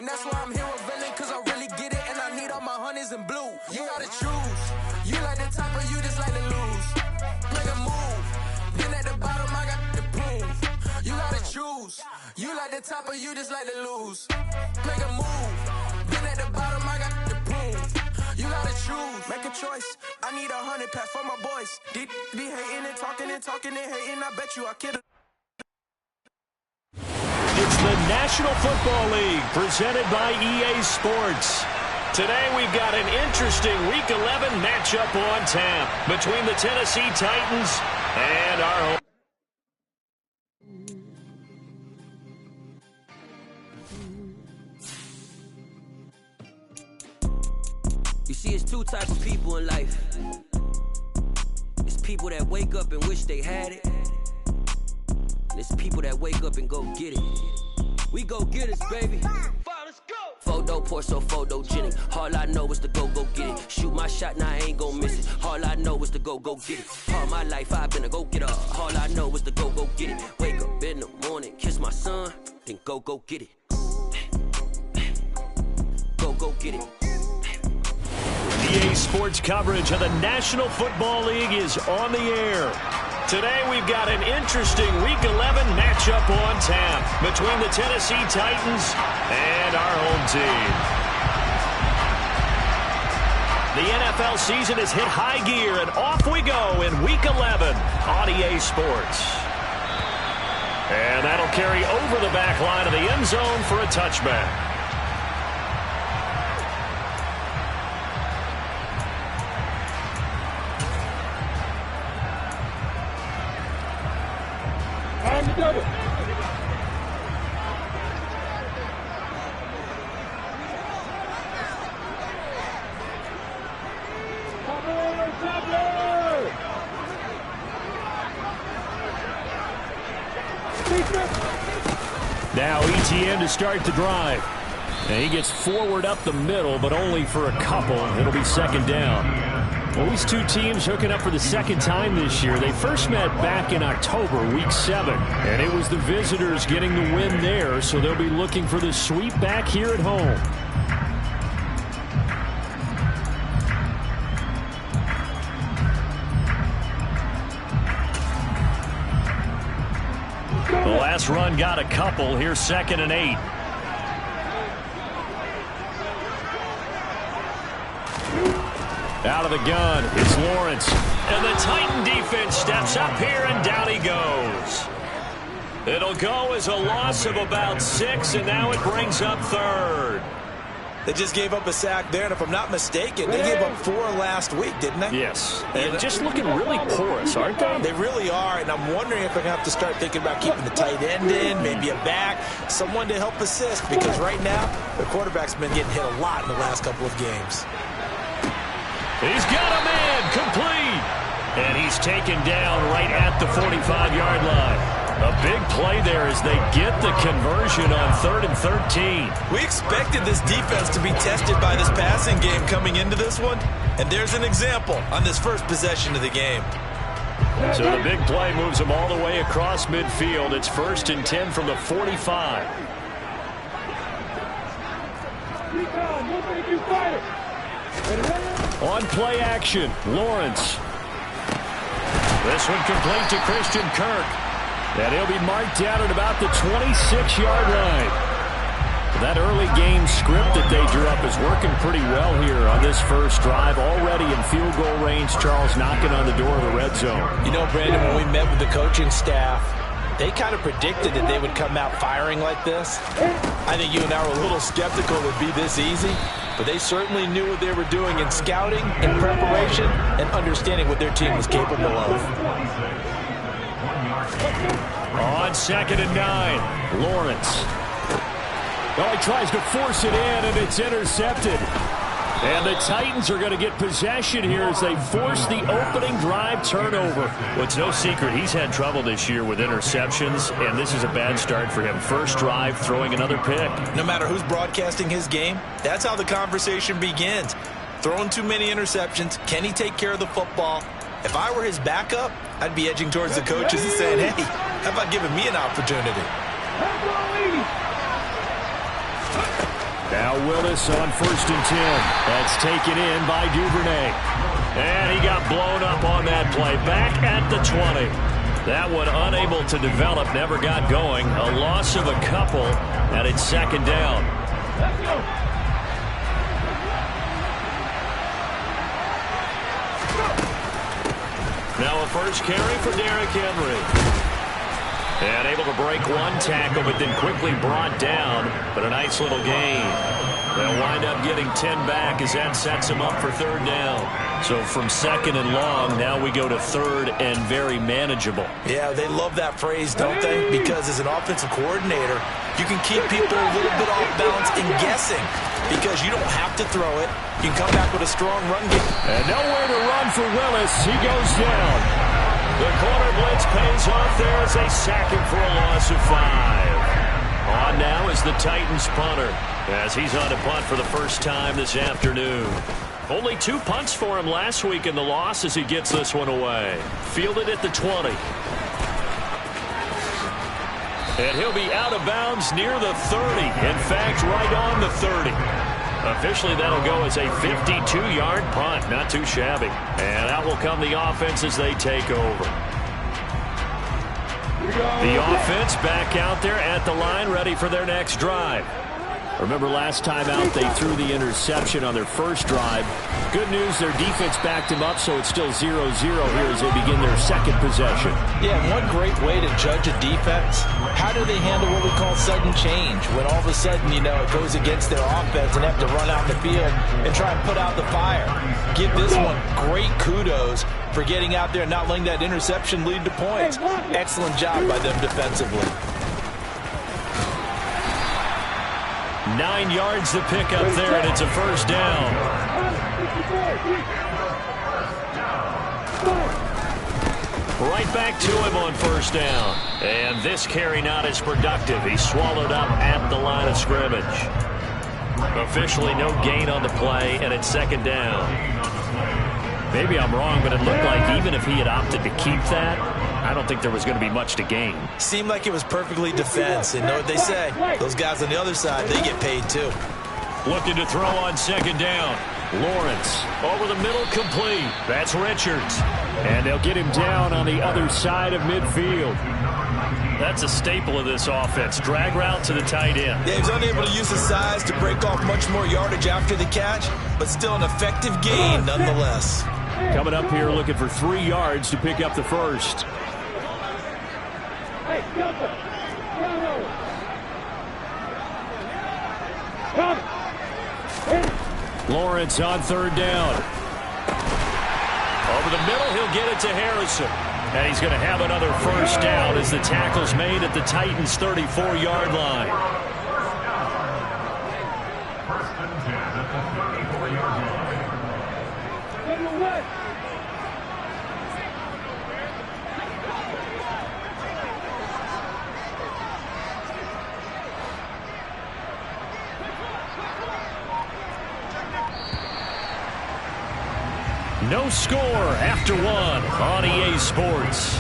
And that's why I'm here with Villain, cause I really get it, and I need all my honeys in blue. You gotta choose. You like the top or you just like to lose. Make a move. Been at the bottom, I got the proof. You gotta choose. You like the top or you just like to lose. Make a move. Been at the bottom, I got the proof. You gotta choose. Make a choice. I need 100 pass for my boys. Be hating and talking and talking and hating. I bet you I kid. It's the National Football League presented by EA Sports. Today we've got an interesting Week 11 matchup on tap between the Tennessee Titans and our home. You see, it's two types of people in life. It's people that wake up and wish they had it. And it's people that wake up and go get it. We go get it, baby. Let's go. Photo pour so photogenic. All I know is to go get it. Shoot my shot, now I ain't gon' miss it. All I know is to go get it. All my life I've been a go-getter. All I know is to go get it. Wake up in the morning, kiss my son, then go get it. Go get it. EA Sports coverage of the National Football League is on the air. Today we've got an interesting Week 11 matchup on tap between the Tennessee Titans and our home team. The NFL season has hit high gear, and off we go in Week 11 on EA Sports. And that'll carry over the back line of the end zone for a touchback. Now ETN to start the drive. And he gets forward up the middle, but only for a couple. It'll be second down. Well, these two teams hooking up for the second time this year. They first met back in October, Week 7. And it was the visitors getting the win there, so they'll be looking for the sweep back here at home. The last run got a couple. Here's 2nd and 8. Out of the gun, it's Lawrence. And the Titan defense steps up here, and down he goes. It'll go as a loss of about 6, and now it brings up 3rd. They just gave up a sack there, and if I'm not mistaken, they gave up 4 last week, didn't they? Yes. And just looking really porous, aren't they? They really are, and I'm wondering if they're going to have to start thinking about keeping the tight end in, maybe a back, someone to help assist, because right now, the quarterback's been getting hit a lot in the last couple of games. He's got a man, complete. And he's taken down right at the 45-yard line. A big play there as they get the conversion on 3rd and 13. We expected this defense to be tested by this passing game coming into this one, and there's an example on this first possession of the game. So the big play moves them all the way across midfield. It's 1st and 10 from the 45. On play action, Lawrence. This one complete to Christian Kirk. And he'll be marked down at about the 26-yard line. That early game script that they drew up is working pretty well here on this first drive. Already in field goal range, Charles knocking on the door of the red zone. You know, Brandon, when we met with the coaching staff, they kind of predicted that they would come out firing like this. I think you and I were a little skeptical it would be this easy, but they certainly knew what they were doing in scouting, in preparation, and understanding what their team was capable of. On 2nd and 9, Lawrence. Oh, he tries to force it in, and it's intercepted. And the Titans are going to get possession here as they force the opening drive turnover. Well, it's no secret he's had trouble this year with interceptions, and this is a bad start for him. First drive, throwing another pick. No matter who's broadcasting his game, that's how the conversation begins. Throwing too many interceptions, can he take care of the football? If I were his backup, I'd be edging towards the coaches and saying, hey, how about giving me an opportunity? Now Willis on 1st and 10. That's taken in by Duvernay. And he got blown up on that play. Back at the 20. That one unable to develop, never got going. A loss of a couple, and it's 2nd down. Let's go. Now a first carry for Derrick Henry. And able to break one tackle, but then quickly brought down. But a nice little gain. They'll wind up getting 10 back as that sets them up for 3rd down. So from 2nd and long, now we go to 3rd and very manageable. Yeah, they love that phrase, don't they? Because as an offensive coordinator, you can keep people a little bit off balance and guessing. Because you don't have to throw it. You can come back with a strong run game. And nowhere to run for Willis. He goes down. The corner blitz pays off there as they sack him for a loss of 5. On now is the Titans punter as he's on to punt for the first time this afternoon. Only 2 punts for him last week in the loss as he gets this one away. Fielded at the 20. And he'll be out of bounds near the 30. In fact, right on the 30. Officially, that'll go as a 52-yard punt. Not too shabby. And out will come the offense as they take over. The offense back out there at the line, ready for their next drive. Remember last time out, they threw the interception on their first drive. Good news, their defense backed him up, so it's still 0-0 here as they begin their second possession. Yeah, one great way to judge a defense, how do they handle what we call sudden change? When all of a sudden, you know, it goes against their offense and have to run out the field and try and put out the fire. Give this one great kudos for getting out there and not letting that interception lead to points. Excellent job by them defensively. 9 yards to pick up there, and it's a first down. Right back to him on first down. And this carry not as productive. He's swallowed up at the line of scrimmage. Officially no gain on the play, and it's 2nd down. Maybe I'm wrong, but it looked like even if he had opted to keep that, I don't think there was going to be much to gain. Seemed like it was perfectly defense. And know what they say? Those guys on the other side, they get paid too. Looking to throw on 2nd down. Lawrence over the middle, complete. That's Richards. And they'll get him down on the other side of midfield. That's a staple of this offense. Drag route to the tight end. Yeah, he's unable to use his size to break off much more yardage after the catch, but still an effective gain nonetheless. Coming up here looking for 3 yards to pick up the first. Lawrence on 3rd down. Over the middle, he'll get it to Harrison. And he's going to have another first down as the tackle's made at the Titans' 34-yard line. First and 10 at the 34-yard line. No score after 1 on EA Sports.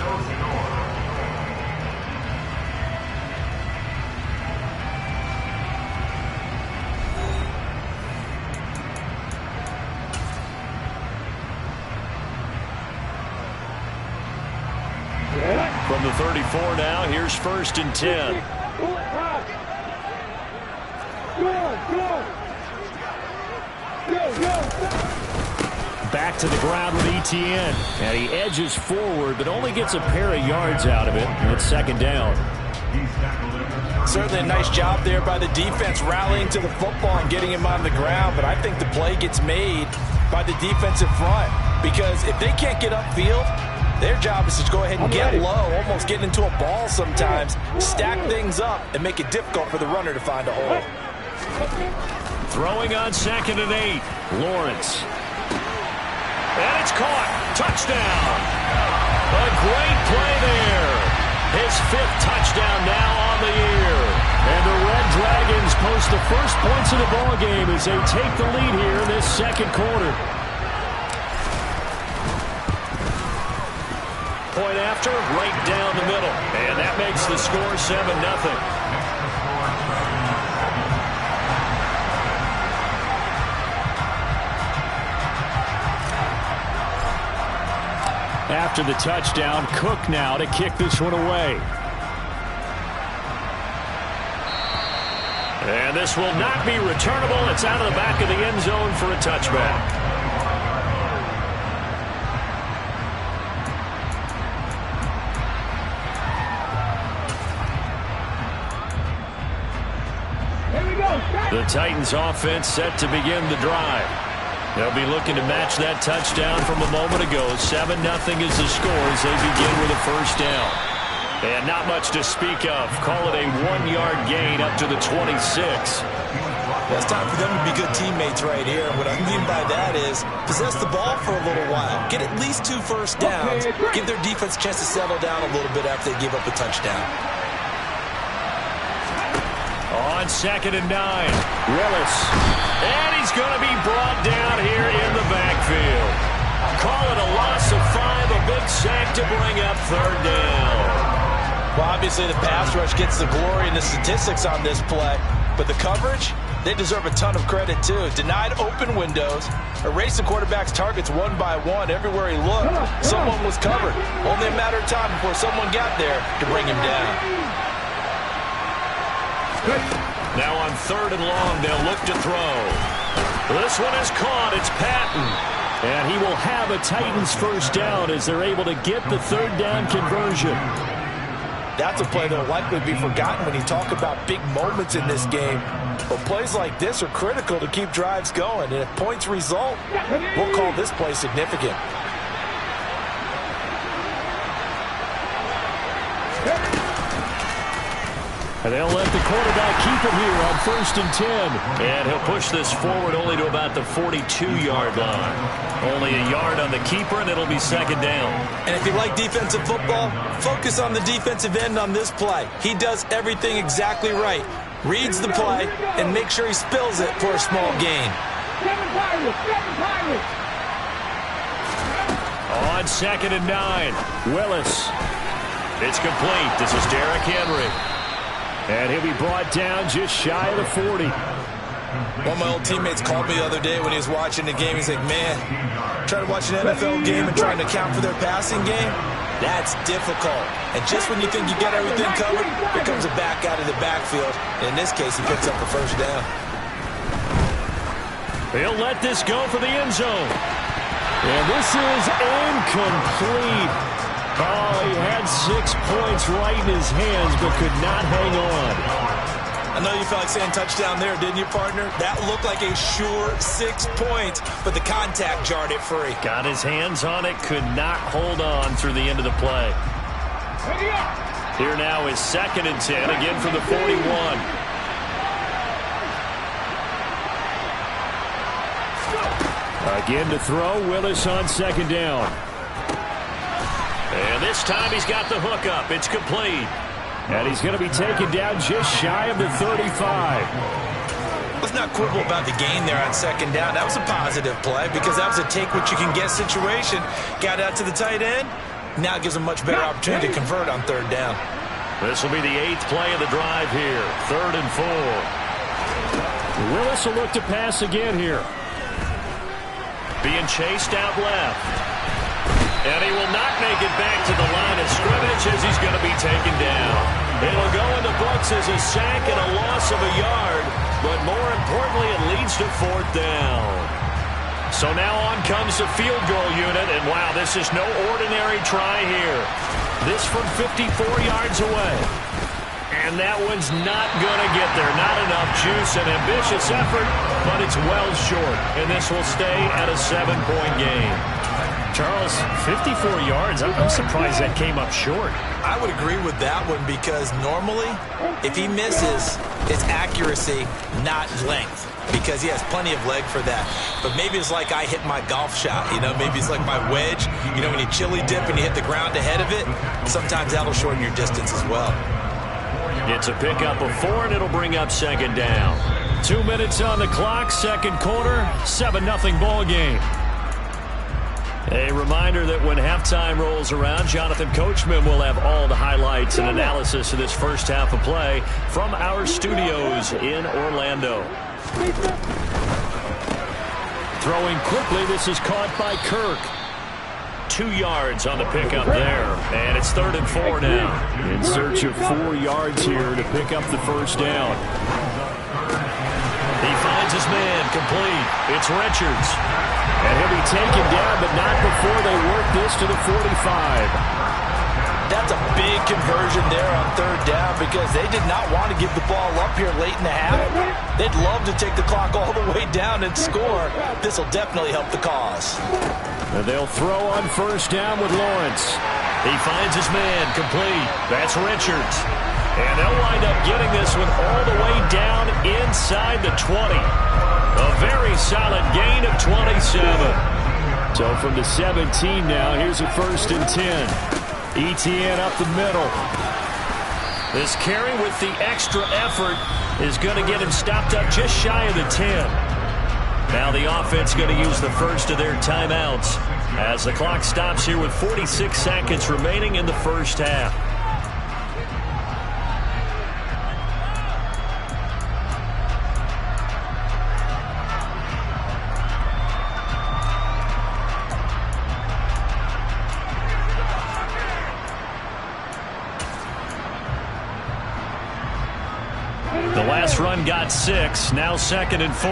From the 34 now, here's 1st and 10. Back to the ground with Etienne. And he edges forward, but only gets a pair of yards out of it. And it's 2nd down. Certainly a nice job there by the defense rallying to the football and getting him on the ground. But I think the play gets made by the defensive front. Because if they can't get upfield, their job is to go ahead and get low, almost get into a ball sometimes, stack things up, and make it difficult for the runner to find a hole. Throwing on 2nd and 8. Lawrence. And it's caught. Touchdown. A great play there. His 5th touchdown now on the year. And the Red Dragons post the first points of the ballgame as they take the lead here in this 2nd quarter. Point after, right down the middle. And that makes the score 7-0. after the touchdown. Cook now to kick this one away. And this will not be returnable. It's out of the back of the end zone for a touchback. The Titans offense set to begin the drive. They'll be looking to match that touchdown from a moment ago. 7-0 is the score as they begin with a first down. And not much to speak of. Call it a 1-yard gain up to the 26. Well, it's time for them to be good teammates right here. And what I mean by that is possess the ball for a little while. Get at least 2 first downs. Give their defense a chance to settle down a little bit after they give up a touchdown. On 2nd and 9, Willis. And he's going to be brought down here in the backfield. Call it a loss of 5, a big sack to bring up 3rd down. Well, obviously the pass rush gets the glory and the statistics on this play. But the coverage, they deserve a ton of credit too. Denied open windows, erased the quarterback's targets one by one. Everywhere he looked, someone was covered. Only a matter of time before someone got there to bring him down. Now on 3rd and long, they'll look to throw. This one is caught. It's Patton. And he will have a Titans first down as they're able to get the 3rd down conversion. That's a play that will likely be forgotten when you talk about big moments in this game. But plays like this are critical to keep drives going. And if points result, we'll call this play significant. And they'll let the quarterback keep it here on 1st and 10. And he'll push this forward only to about the 42-yard line. Only a yard on the keeper, and it'll be 2nd down. And if you like defensive football, focus on the defensive end on this play. He does everything exactly right. Reads the play and make sure he spills it for a small gain. On 2nd and 9, Willis. It's complete. This is Derrick Henry. And he'll be brought down just shy of the 40. One of my old teammates called me the other day when he was watching the game. He's like, man, trying to watch an NFL game and trying to account for their passing game, that's difficult. And just when you think you got everything covered, here comes a back out of the backfield. And in this case, he picks up the first down. He'll let this go for the end zone. And this is incomplete. Oh, he had 6 points right in his hands, but could not hang on. I know you felt like saying touchdown there, didn't you, partner? That looked like a sure 6 points, but the contact jarred it free. Got his hands on it, could not hold on through the end of the play. Here now is 2nd and 10, again from the 41. Again to throw, Willis on 2nd down. And this time he's got the hook up. It's complete. And he's going to be taken down just shy of the 35. Let's not quibble about the gain there on 2nd down. That was a positive play because that was a take-what-you-can-get situation. Got out to the tight end. Now it gives him a much better opportunity to convert on 3rd down. This will be the 8th play of the drive here. 3rd and 4. Willis will look to pass again here. Being chased out left. And he will not make it back to the line of scrimmage as he's going to be taken down. It'll go in the books as a sack and a loss of a yard, but more importantly, it leads to 4th down. So now on comes the field goal unit, and wow, this is no ordinary try here. This from 54 yards away. And that one's not going to get there. Not enough juice, an ambitious effort, but it's well short, and this will stay at a 7-point game. Charles, 54 yards. I'm surprised that came up short. I would agree with that one because normally, if he misses, it's accuracy, not length, because he has plenty of leg for that. But maybe it's like I hit my golf shot, you know, maybe it's like my wedge. You know, when you chili dip and you hit the ground ahead of it, sometimes that'll shorten your distance as well. It's a pickup of 4, and it'll bring up 2nd down. 2 minutes on the clock, 2nd quarter, 7-0 ball game. A reminder that when halftime rolls around, Jonathan Coachman will have all the highlights and analysis of this first half of play from our studios in Orlando. Throwing quickly, this is caught by Kirk. 2 yards on the pickup there. And it's 3rd and 4 now. In search of 4 yards here to pick up the first down. He finds his man complete. It's Richards. And he'll be taken down, but not before they work this to the 45. That's a big conversion there on 3rd down because they did not want to give the ball up here late in the half. They'd love to take the clock all the way down and score. This will definitely help the cause. And they'll throw on 1st down with Lawrence. He finds his man complete. That's Richards. And they'll wind up getting this one all the way down inside the 20. A very solid gain of 27. So from the 17 now, here's a 1st and 10. Etienne up the middle. This carry with the extra effort is going to get him stopped up just shy of the 10. Now the offense going to use the first of their timeouts as the clock stops here with 46 seconds remaining in the first half. The last run got 6, now 2nd and 4.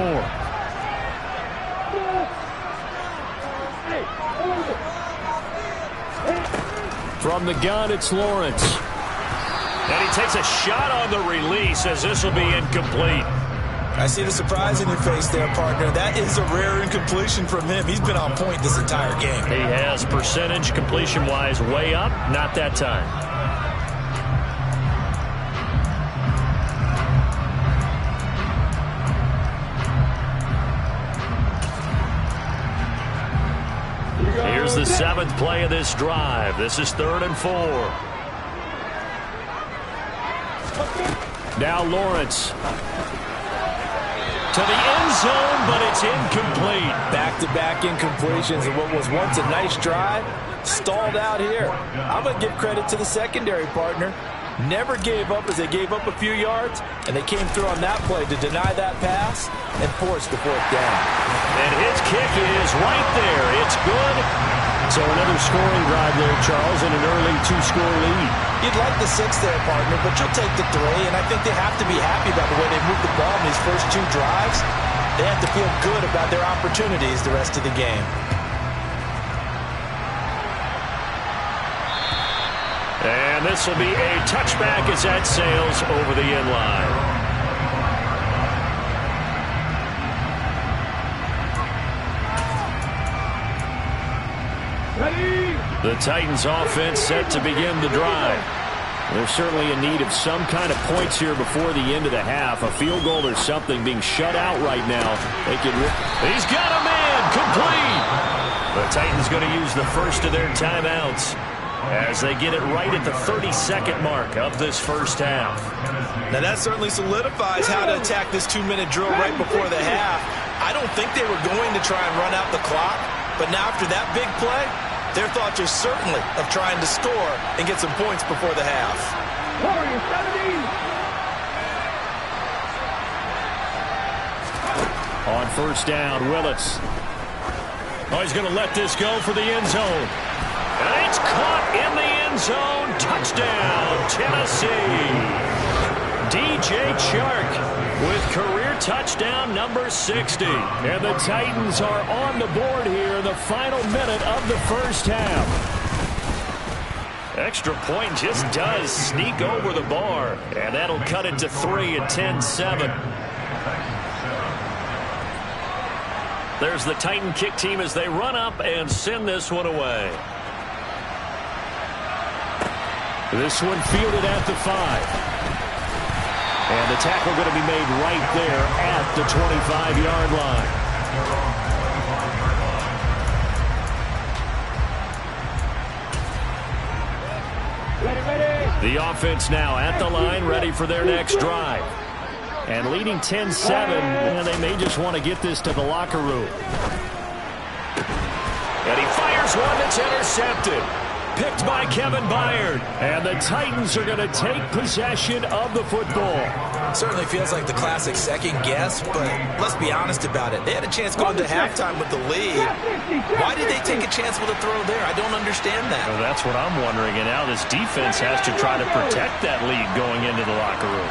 From the gun, it's Lawrence. And he takes a shot on the release as this will be incomplete. I see the surprise in your face there, partner. That is a rare incompletion from him. He's been on point this entire game. He has percentage completion-wise way up, not that time. Here's the 7th play of this drive. This is 3rd and 4. Now Lawrence. To the end zone, but it's incomplete. Back-to-back incompletions of what was once a nice drive. Stalled out here. I'm going to give credit to the secondary, partner. Never gave up as they gave up a few yards, and they came through on that play to deny that pass and force the 4th down. And his kick is right there. It's good. So another scoring drive there, Charles, and an early 2-score lead. You'd like the 6 there, partner, but you'll take the 3, and I think they have to be happy about the way they moved the ball in these first 2 drives. They have to feel good about their opportunities the rest of the game. And this will be a touchback as that sails over the end line. The Titans offense set to begin the drive. There's certainly a need of some kind of points here before the end of the half. A field goal or something being shut out right now. He's got a man complete. The Titans going to use the first of their timeouts as they get it right at the 32nd mark of this first half. Now that certainly solidifies how to attack this 2-minute drill right before the half. I don't think they were going to try and run out the clock, but now after that big play, their thoughts are certainly of trying to score and get some points before the half. On 1st down, Willis. Oh, he's going to let this go for the end zone. And it's caught in the end zone. Touchdown, Tennessee. DJ Chark with career touchdown number 60. And the Titans are on the board here in the final minute of the first half. Extra point just does sneak over the bar. And that'll cut it to 3 at 10-7. There's the Titan kick team as they run up and send this one away. This one fielded at the 5. And the tackle going to be made right there at the 25-yard line. The offense now at the line, ready for their next drive. And leading 10-7, and they may just want to get this to the locker room. And he fires one that's intercepted. Picked by Kevin Byard. And the Titans are going to take possession of the football. Certainly feels like the classic second guess, but let's be honest about it. They had a chance going to halftime with the lead. Why did they take a chance with a throw there? I don't understand that. Well, that's what I'm wondering, and now this defense has to try to protect that lead going into the locker room.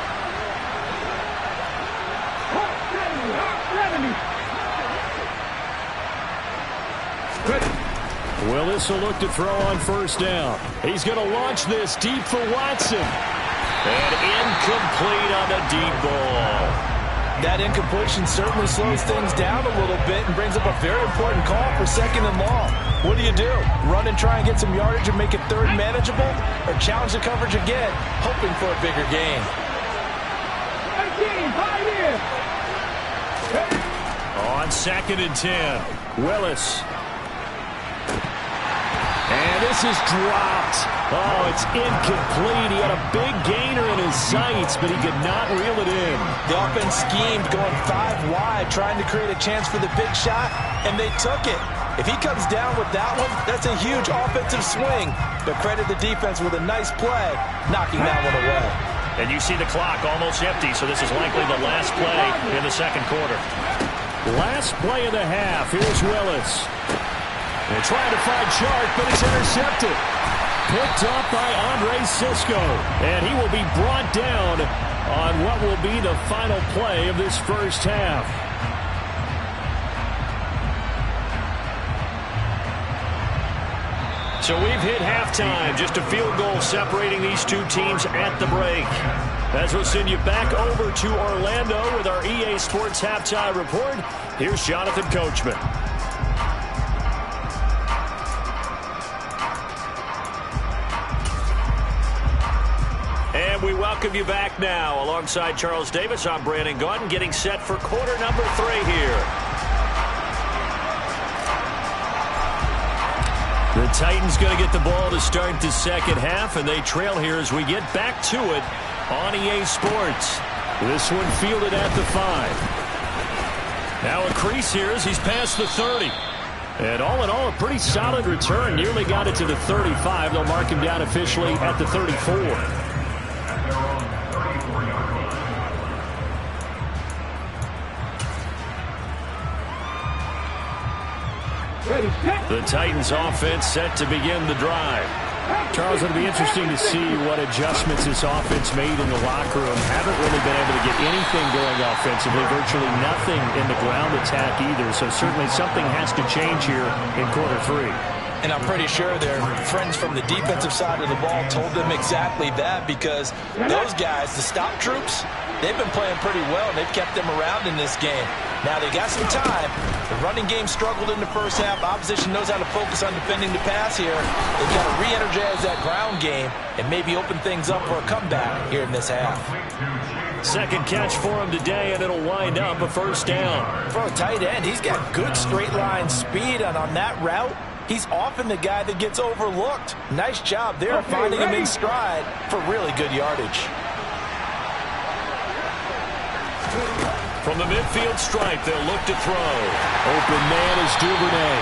Willis will look to throw on first down. He's going to launch this deep for Watson. And incomplete on the deep ball. That incompletion certainly slows things down a little bit and brings up a very important call for second and long. What do? Run and try and get some yardage and make it third manageable? Or challenge the coverage again, hoping for a bigger gain? On 2nd and 10, Willis. And this is dropped. Oh, it's incomplete. He had a big gainer in his sights, but he could not reel it in. The offense schemed, going 5 wide, trying to create a chance for the big shot, and they took it. If he comes down with that one, that's a huge offensive swing. But credit the defense with a nice play, knocking that one away. And you see the clock almost empty, so this is likely the last play in the second quarter. Last play of the half. Here's Willis. They're trying to find Chark, but it's intercepted. Picked up by Andre Cisco. And he will be brought down on what will be the final play of this first half. So we've hit halftime. Just a field goal separating these two teams at the break. As we'll send you back over to Orlando with our EA Sports Halftime Report, here's Jonathan Coachman. And we welcome you back now. Alongside Charles Davis, I'm Brandon Gaudin, getting set for quarter number 3 here. The Titans going to get the ball to start the second half, and they trail here as we get back to it on EA Sports. This one fielded at the 5. Now a crease here as he's past the 30. And all in all, a pretty solid return. Nearly got it to the 35. They'll mark him down officially at the 34. The Titans offense set to begin the drive. Charles, it'll be interesting to see what adjustments this offense made in the locker room. Haven't really been able to get anything going offensively, virtually nothing in the ground attack either. So certainly something has to change here in quarter 3. And I'm pretty sure their friends from the defensive side of the ball told them exactly that, because those guys, the stop troops, they've been playing pretty well, and they've kept them around in this game. Now they got some time. The running game struggled in the first half. Opposition knows how to focus on defending the pass here. They've got to re-energize that ground game and maybe open things up for a comeback here in this half. Second catch for him today, and it'll wind up a first down. For a tight end, he's got good straight line speed, and on that route, he's often the guy that gets overlooked. Nice job there finding him in stride for really good yardage. From the midfield stripe, they'll look to throw. Open man is Duvernay.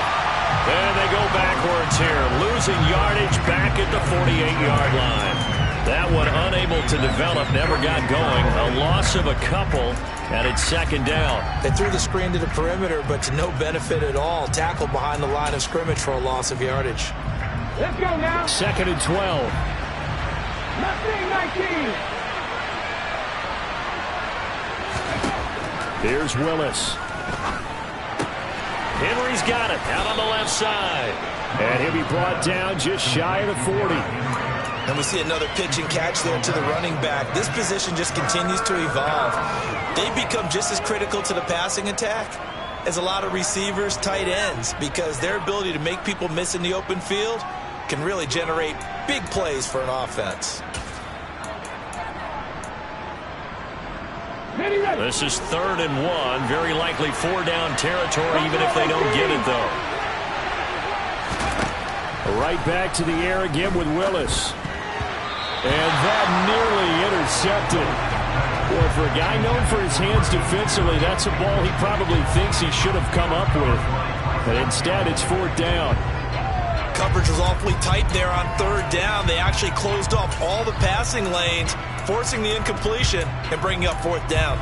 And they go backwards here, losing yardage back at the 48-yard line. That one unable to develop, never got going. A loss of a couple, and it's second down. They threw the screen to the perimeter, but to no benefit at all. Tackled behind the line of scrimmage for a loss of yardage. Let's go now. Second and 12. Nothing 19. Here's Willis. Henry's got it out on the left side. And he'll be brought down just shy of the 40. And we see another pitch and catch there to the running back. This position just continues to evolve. They become just as critical to the passing attack as a lot of receivers, tight ends, because their ability to make people miss in the open field can really generate big plays for an offense. This is 3rd and 1. Very likely 4-down territory, even if they don't get it, though. Right back to the air again with Willis. And that nearly intercepted. Boy, for a guy known for his hands defensively, that's a ball he probably thinks he should have come up with. But instead, it's 4th down. coverage was awfully tight there on third down. They actually closed off all the passing lanes, forcing the incompletion and bringing up fourth down.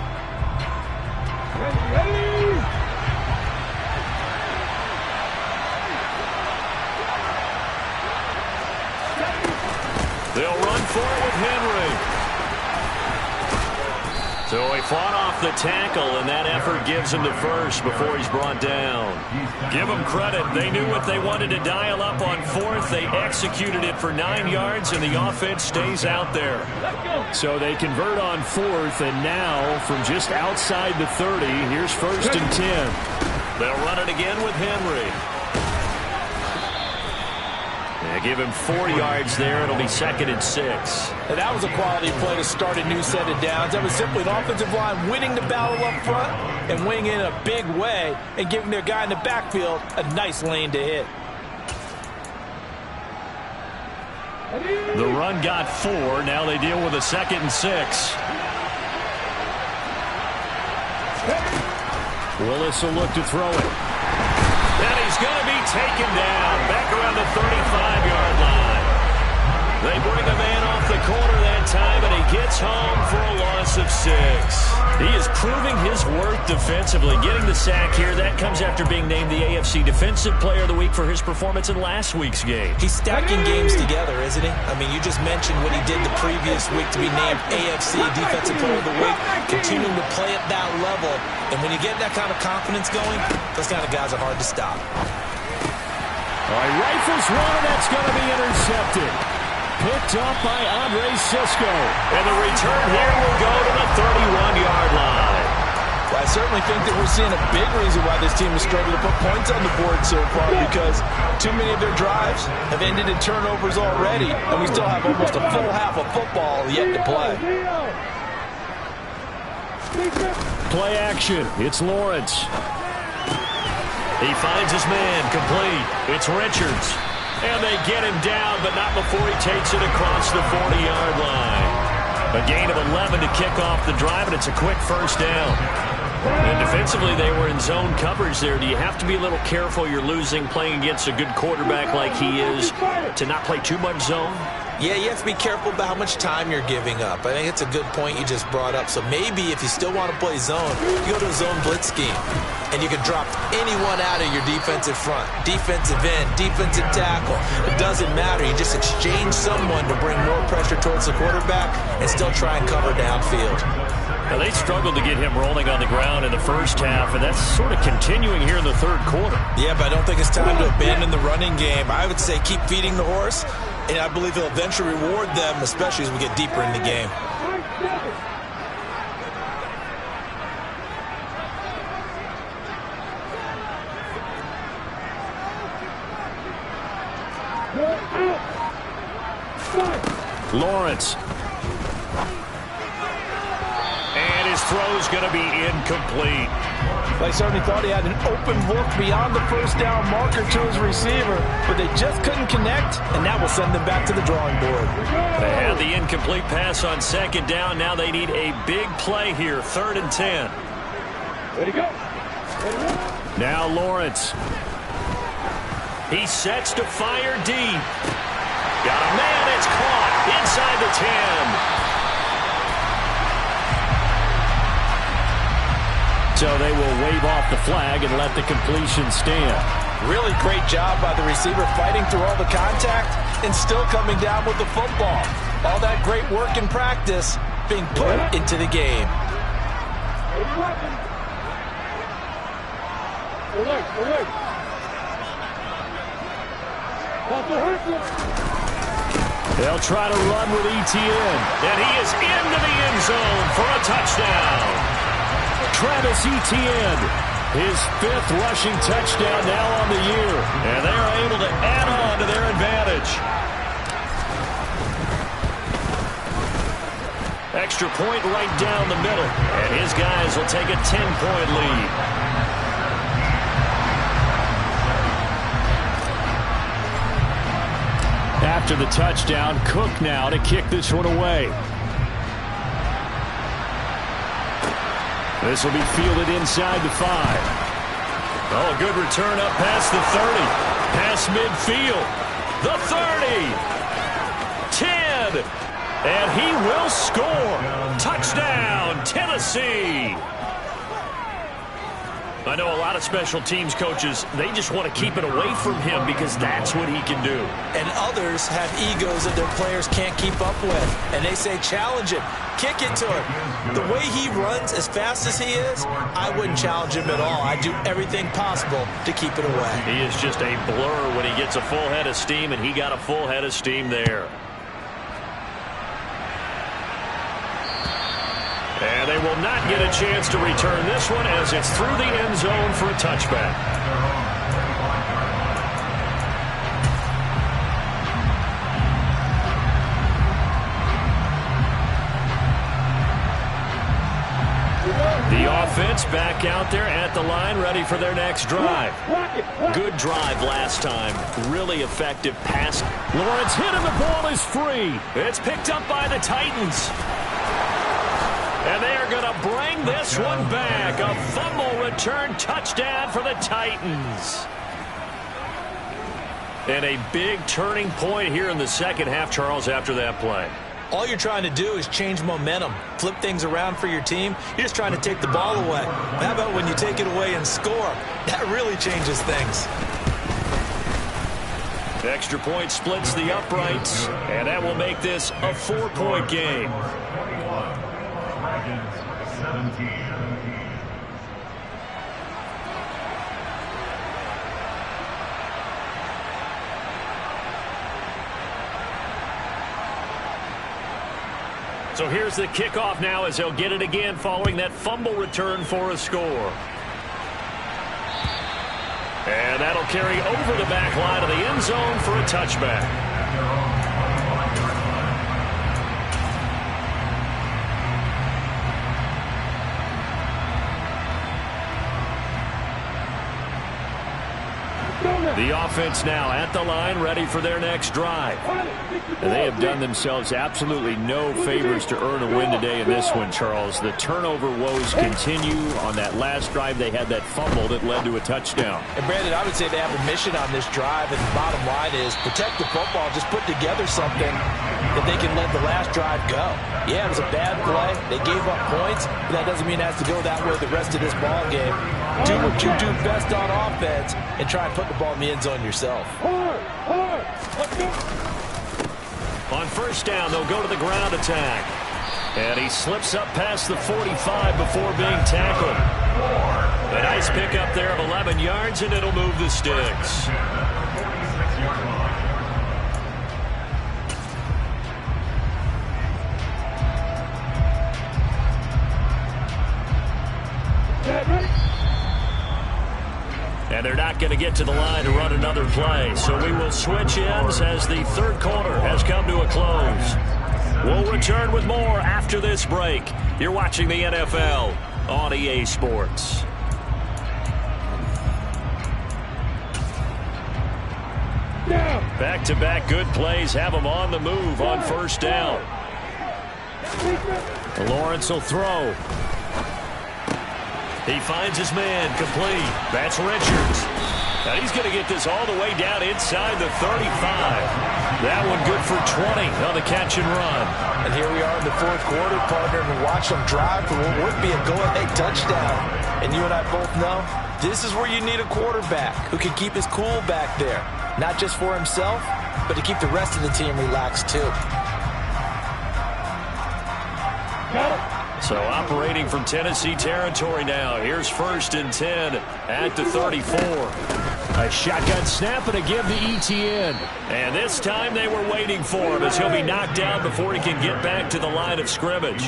They'll run for it with Henry. So he fought off the tackle, and that effort gives him the first before he's brought down. Give them credit. They knew what they wanted to dial up on fourth. They executed it for 9 yards, and the offense stays out there. So they convert on fourth, and now from just outside the 30, here's 1st and 10. They'll run it again with Henry. They give him 4 yards there. It'll be 2nd and 6. And that was a quality play to start a new set of downs. That was simply an offensive line winning the battle up front and winning in a big way and giving their guy in the backfield a nice lane to hit. The run got 4. Now they deal with a 2nd and 6. Willis will look to throw it. And he's going to be taken down back around the 35-yard line. They bring a man off the corner that time, and he gets home for a loss of 6. He is proving his worth defensively. Getting the sack here, that comes after being named the AFC Defensive Player of the Week for his performance in last week's game. He's stacking games together, isn't he? I mean, you just mentioned what he did the previous week to be named AFC Defensive Player of the Week, continuing to play at that level. And when you get that kind of confidence going, those kind of guys are hard to stop. All right, rifles one, and that's going to be intercepted. Picked up by Andre Cisco. And the return here will go to the 31-yard line. Well, I certainly think that we're seeing a big reason why this team has struggled to put points on the board so far, because too many of their drives have ended in turnovers already, and we still have almost a full half of football yet to play. Play action. It's Lawrence. He finds his man complete. It's Richards. And they get him down, but not before he takes it across the 40-yard line. A gain of 11 to kick off the drive, and it's a quick first down. And defensively, they were in zone coverage there. Do you have to be a little careful? You're losing playing against a good quarterback like he is to not play too much zone? Yeah, you have to be careful about how much time you're giving up. I think it's a good point you just brought up. So maybe if you still want to play zone, you go to a zone blitz scheme. And you can drop anyone out of your defensive front. Defensive end, defensive tackle. It doesn't matter. You just exchange someone to bring more pressure towards the quarterback and still try and cover downfield. Now, they struggled to get him rolling on the ground in the first half, and that's sort of continuing here in the third quarter. Yeah, but I don't think it's time to abandon the running game. I would say keep feeding the horse, and I believe he'll eventually reward them, especially as we get deeper in the game. Lawrence. And his throw's going to be incomplete. They certainly thought he had an open look beyond the first down marker to his receiver, but they just couldn't connect, and that will send them back to the drawing board. They had the incomplete pass on second down. Now they need a big play here, 3rd and 10. Ready to go. Now Lawrence. He sets to fire deep. Got a man, it's caught inside the 10. So they will wave off the flag and let the completion stand. Really great job by the receiver fighting through all the contact and still coming down with the football. All that great work in practice being put into the game. They'll try to run with Etienne. And he is into the end zone for a touchdown. Travis Etienne, his 5th rushing touchdown now on the year. And they are able to add on to their advantage. Extra point right down the middle. And his guys will take a 10-point lead. After the touchdown, Cook now to kick this one away. This will be fielded inside the 5. Oh, a good return up past the 30. Past midfield. the 30, 10, and he will score. Touchdown, Tennessee. I know a lot of special teams coaches, they just want to keep it away from him because that's what he can do. And others have egos that their players can't keep up with. And they say, challenge him, kick it to him. The way he runs as fast as he is, I wouldn't challenge him at all. I'd do everything possible to keep it away. He is just a blur when he gets a full head of steam, and he got a full head of steam there. And they will not get a chance to return this one as it's through the end zone for a touchback. The offense back out there at the line, ready for their next drive. Good drive last time. Really effective pass. Lawrence hit him. The ball is free. It's picked up by the Titans. And they are going to bring this one back. A fumble return touchdown for the Titans. And a big turning point here in the second half, Charles, after that play. All you're trying to do is change momentum, flip things around for your team. You're just trying to take the ball away. How about when you take it away and score? That really changes things. The extra point splits the uprights, and that will make this a 4-point game. 17. So here's the kickoff now as they'll get it again following that fumble return for a score. And that'll carry over the back line of the end zone for a touchback. The offense now at the line, ready for their next drive. And they have done themselves absolutely no favors to earn a win today in this one, Charles. The turnover woes continue. On that last drive, they had that fumble that led to a touchdown. And, Brandon, I would say they have a mission on this drive, and the bottom line is protect the football. Just put together something that they can let the last drive go. Yeah, it was a bad play. They gave up points, but that doesn't mean it has to go that way the rest of this ball game. Do what you do best on offense and try and put the ball in the end zone yourself. On first down, they'll go to the ground attack. And he slips up past the 45 before being tackled. A nice pickup there of 11 yards, and it'll move the sticks. And they're not going to get to the line to run another play. So we will switch ends as the third quarter has come to a close. We'll return with more after this break. You're watching the NFL on EA Sports. Back-to-back good plays have them on the move on first down. Lawrence will throw. He finds his man complete. That's Richards. Now he's going to get this all the way down inside the 35. That one good for 20 on the catch and run. And here we are in the fourth quarter, partner, and watch them drive for what would be a go-ahead touchdown. And you and I both know this is where you need a quarterback who can keep his cool back there. Not just for himself, but to keep the rest of the team relaxed too. Got it. So operating from Tennessee territory now. Here's first and 10 at the 34. A shotgun snap and a give to Etienne. And this time they were waiting for him as he'll be knocked down before he can get back to the line of scrimmage.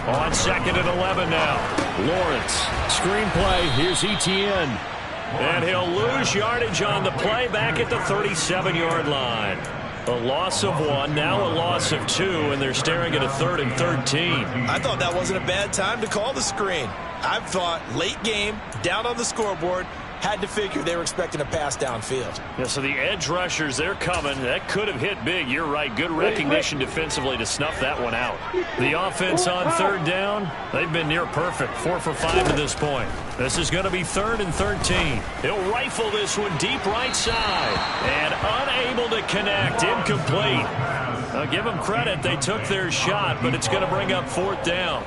On second and 11 now. Lawrence. Screenplay. Here's Etienne. And he'll lose yardage on the play back at the 37-yard line. A loss of 1, now a loss of 2, and they're staring at a 3rd and 13. I thought that wasn't a bad time to call the screen. I thought late game, down on the scoreboard, Had to figure they were expecting a pass downfield. Yeah, so the edge rushers, they're coming. That could have hit big. You're right. Good recognition defensively to snuff that one out. The offense on third down, they've been near perfect. 4 for 5 to this point. This is going to be 3rd and 13. He'll rifle this one deep right side. And unable to connect. Incomplete. I'll give them credit. They took their shot, but it's going to bring up 4th down.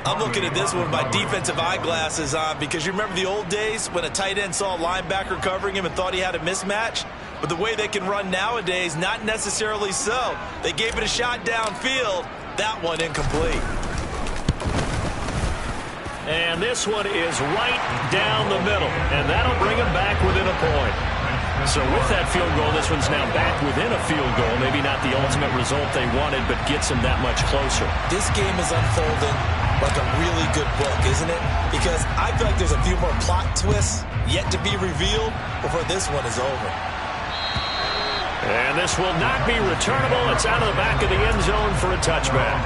I'm looking at this one with my defensive eyeglasses on because you remember the old days when a tight end saw a linebacker covering him and thought he had a mismatch? But the way they can run nowadays, not necessarily so. They gave it a shot downfield. That one incomplete. And this one is right down the middle, and that'll bring them back within a point. So with that field goal, this one's now back within a field goal. Maybe not the ultimate result they wanted, but gets them that much closer. This game is unfolding like a really good book, isn't it? Because I feel like there's a few more plot twists yet to be revealed before this one is over. And this will not be returnable. It's out of the back of the end zone for a touchback.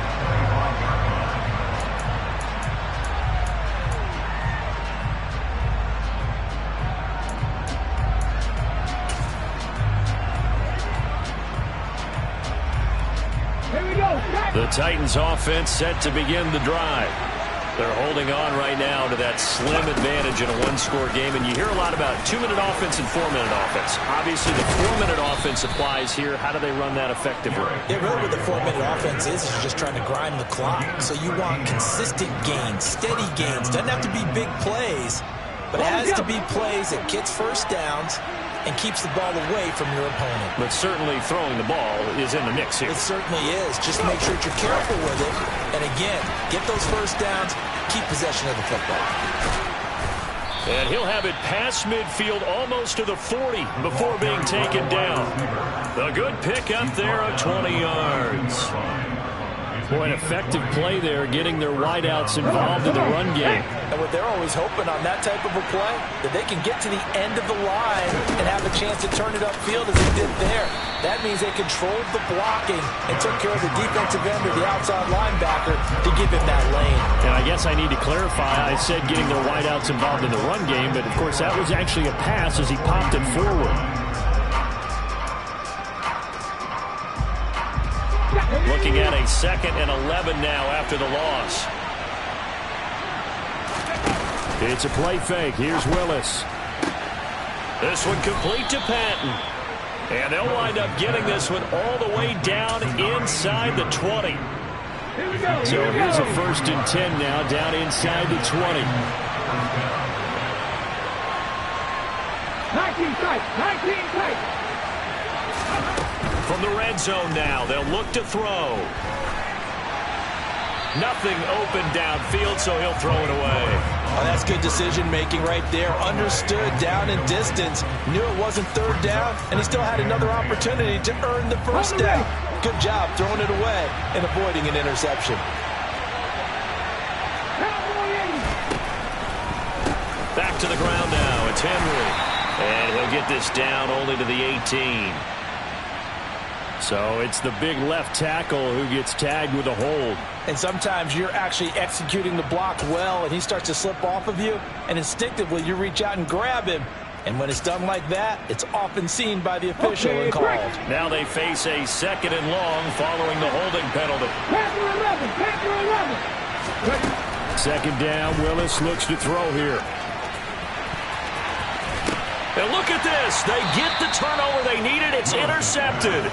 The Titans offense set to begin the drive. They're holding on right now to that slim advantage in a one-score game, and you hear a lot about 2-minute offense and 4-minute offense. Obviously, the 4-minute offense applies here. How do they run that effectively? Yeah, really what the 4-minute offense is you're just trying to grind the clock. So you want consistent gains, steady gains. Doesn't have to be big plays, but it has to be plays that gets first downs and keeps the ball away from your opponent. But certainly throwing the ball is in the mix here. It certainly is. Just make sure that you're careful with it. And again, get those first downs, keep possession of the football. And he'll have it past midfield almost to the 40 before being taken down. A good pick up there of 20 yards. Boy, an effective play there, getting their wideouts involved in the run game. And what they're always hoping on that type of a play, that they can get to the end of the line and have a chance to turn it upfield as they did there. That means they controlled the blocking and took care of the defensive end or the outside linebacker to give him that lane. And I guess I need to clarify, I said getting their wideouts involved in the run game, but of course that was actually a pass as he popped it forward. Looking at a 2nd and 11 now after the loss. It's a play fake. Here's Willis. This one complete to Patton. And they'll wind up getting this one all the way down inside the 20. So here's a 1st and 10 now down inside the 20. 19 tight, 19 tight. From the red zone now, they'll look to throw. Nothing open downfield, so he'll throw it away. Oh, that's good decision-making right there. Understood down in distance. Knew it wasn't 3rd down, and he still had another opportunity to earn the first down. Good job throwing it away and avoiding an interception. Back to the ground now. It's Henry. And he'll get this down only to the 18. So it's the big left tackle who gets tagged with a hold. And sometimes you're actually executing the block well, and he starts to slip off of you, and instinctively you reach out and grab him. And when it's done like that, it's often seen by the official and called. Now they face a 2nd and long following the holding penalty. Second down, Willis looks to throw here. And look at this. They get the turnover they needed. It's intercepted.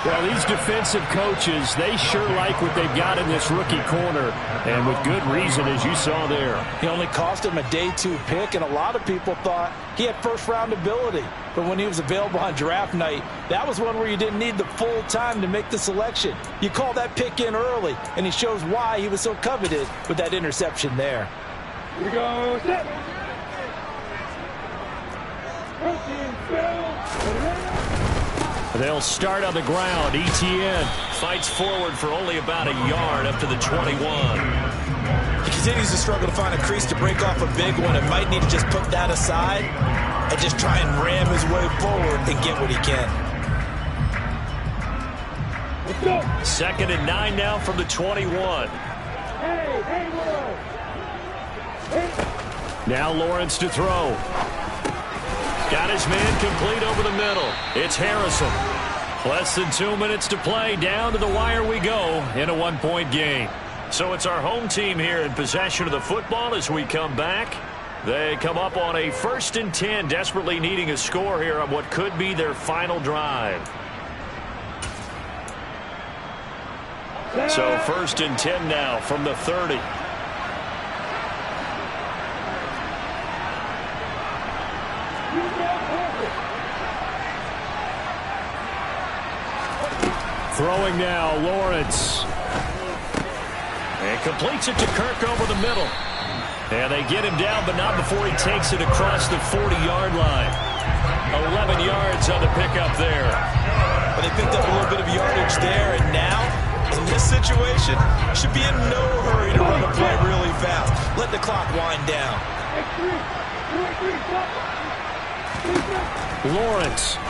Well, these defensive coaches, they sure like what they've got in this rookie corner, and with good reason, as you saw there. He only cost him a day 2 pick, and a lot of people thought he had first-round ability. But when he was available on draft night, that was one where you didn't need the full time to make the selection. You call that pick in early, and he shows why he was so coveted with that interception there. Here we go, set. They'll start on the ground. Etienne fights forward for only about a yard up to the 21. He continues to struggle to find a crease to break off a big one and might need to just put that aside and just try and ram his way forward and get what he can. Let's go. 2nd and 9 now from the 21. Hey, Now Lawrence to throw. Got his man complete over the middle. It's Harrison. Less than 2 minutes to play. Down to the wire we go in a one-point game. So it's our home team here in possession of the football as we come back. They come up on a 1st and 10, desperately needing a score here on what could be their final drive. So 1st and 10 now from the 30. Throwing now, Lawrence. And completes it to Kirk over the middle. And they get him down, but not before he takes it across the 40-yard line. 11 yards on the pickup there. But they picked up a little bit of yardage there, and now, in this situation, should be in no hurry to run the play really fast. Let the clock wind down. Lawrence.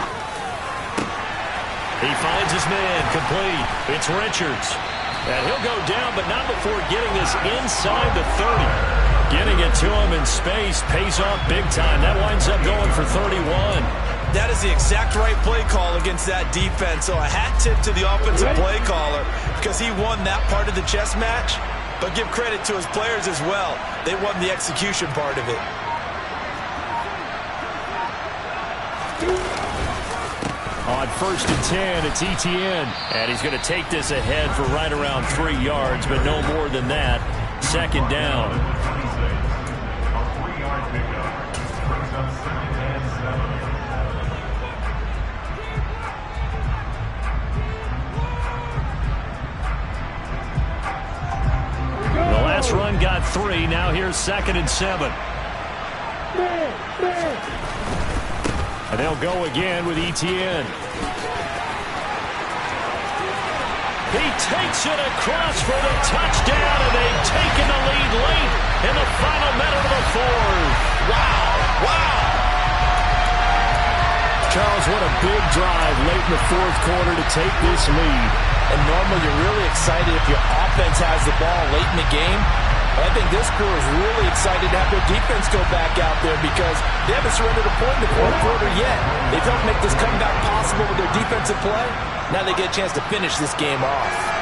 He finds his man complete. It's Richards. And he'll go down, but not before getting this inside the 30. Getting it to him in space pays off big time. That winds up going for 31. That is the exact right play call against that defense. So a hat tip to the offensive play caller because he won that part of the chess match. But give credit to his players as well. They won the execution part of it. On 1st and 10, it's Etienne. And he's going to take this ahead for right around 3 yards, but no more than that. 2nd down. The last run got 3. Now here's 2nd and 7. And they'll go again with Etienne. He takes it across for the touchdown, and they've taken the lead late in the final minute of the 4th. Wow, wow. Charles, what a big drive late in the 4th quarter to take this lead. And normally you're really excited if your offense has the ball late in the game. But I think this crew is really excited to have their defense go back out there because they haven't surrendered a point in the 4th quarter yet. They've helped make this comeback possible with their defensive play. Now they get a chance to finish this game off.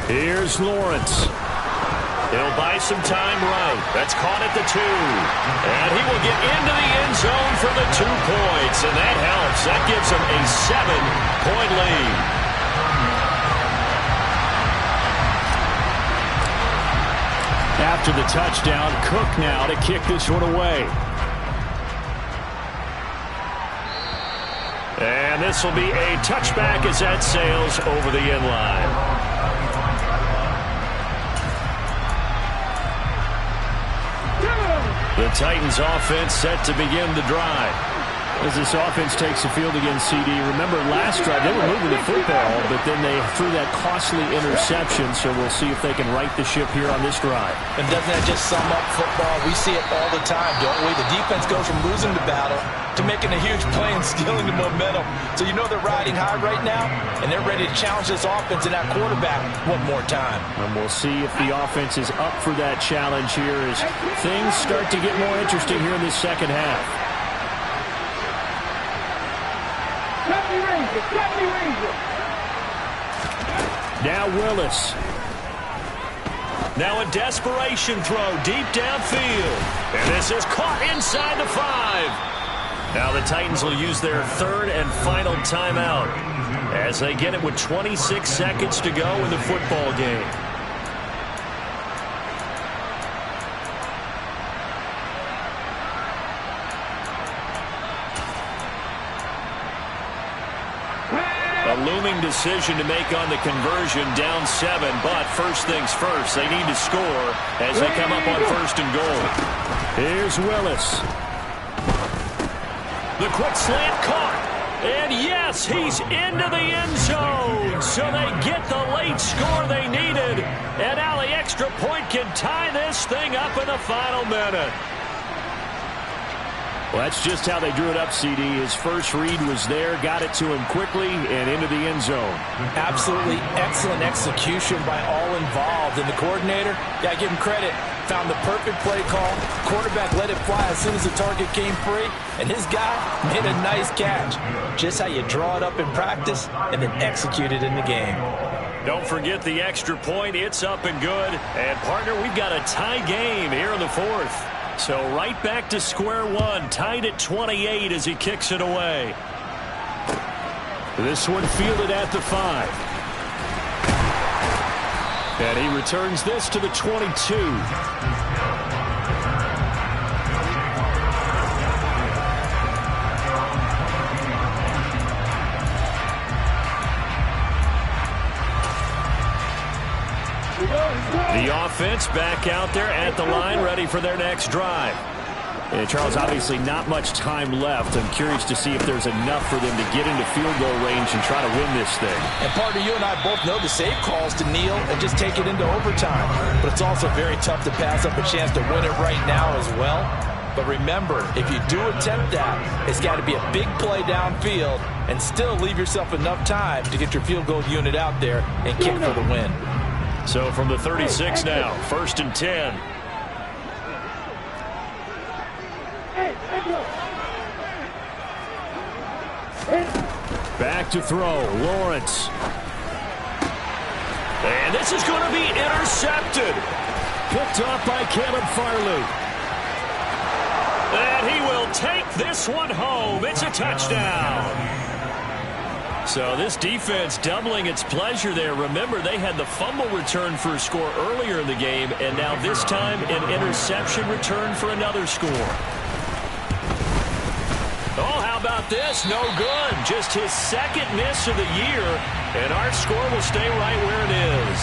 Here's Lawrence. He'll buy some time right. That's caught at the 2. And he will get into the end zone for the 2 points. And that helps. That gives him a 7-point lead. After the touchdown, Cook now to kick this one away. And this will be a touchback as that sails over the end line. The Titans offense set to begin the drive. As this offense takes the field against CD, remember last drive they were moving the football, but then they threw that costly interception, so we'll see if they can right the ship here on this drive. And doesn't that just sum up football? We see it all the time, don't we? The defense goes from losing the battle to making a huge play and stealing the momentum. So you know they're riding high right now, and they're ready to challenge this offense and that quarterback one more time. And we'll see if the offense is up for that challenge here as things start to get more interesting here in this second half. Now Willis. Now a desperation throw deep downfield. And this is caught inside the 5. Now the Titans will use their 3rd and final timeout as they get it with 26 seconds to go in the football game. A looming decision to make on the conversion, down 7, but first things first, they need to score as they come up on 1st and goal. Here's Willis. The quick slant caught. And yes, he's into the end zone. So they get the late score they needed. And now the extra point can tie this thing up in the final minute. Well, that's just how they drew it up, CD. His first read was there, got it to him quickly, and into the end zone. Absolutely excellent execution by all involved. And the coordinator, got to give him credit, found the perfect play call. Quarterback let it fly as soon as the target came free, and his guy made a nice catch. Just how you draw it up in practice and then execute it in the game. Don't forget the extra point. It's up and good. And, partner, we've got a tie game here in the fourth. So right back to square one, tied at 28 as he kicks it away. This one fielded at the 5. And he returns this to the 22. The offense back out there at the line, ready for their next drive. And Charles, obviously not much time left. I'm curious to see if there's enough for them to get into field goal range and try to win this thing. And partner, you and I both know the save calls to kneel and just take it into overtime. But it's also very tough to pass up a chance to win it right now as well. But remember, if you do attempt that, it's got to be a big play downfield and still leave yourself enough time to get your field goal unit out there and kick for the win. So from the 36 now, 1st and 10. Back to throw, Lawrence. And this is going to be intercepted. Picked off by Caleb Farley. And he will take this one home. It's a touchdown. So this defense doubling its pleasure there. Remember, they had the fumble return for a score earlier in the game, and now this time an interception return for another score. Oh, how about this? No good. Just his second miss of the year, and our score will stay right where it is.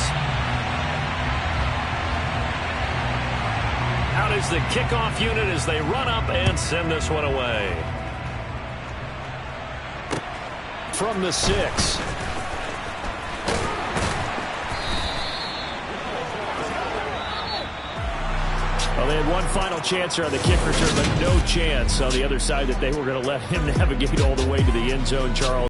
Out is the kickoff unit as they run up and send this one away. From the 6. Well, they had one final chance here on the kick return, but no chance on the other side that they were going to let him navigate all the way to the end zone, Charles.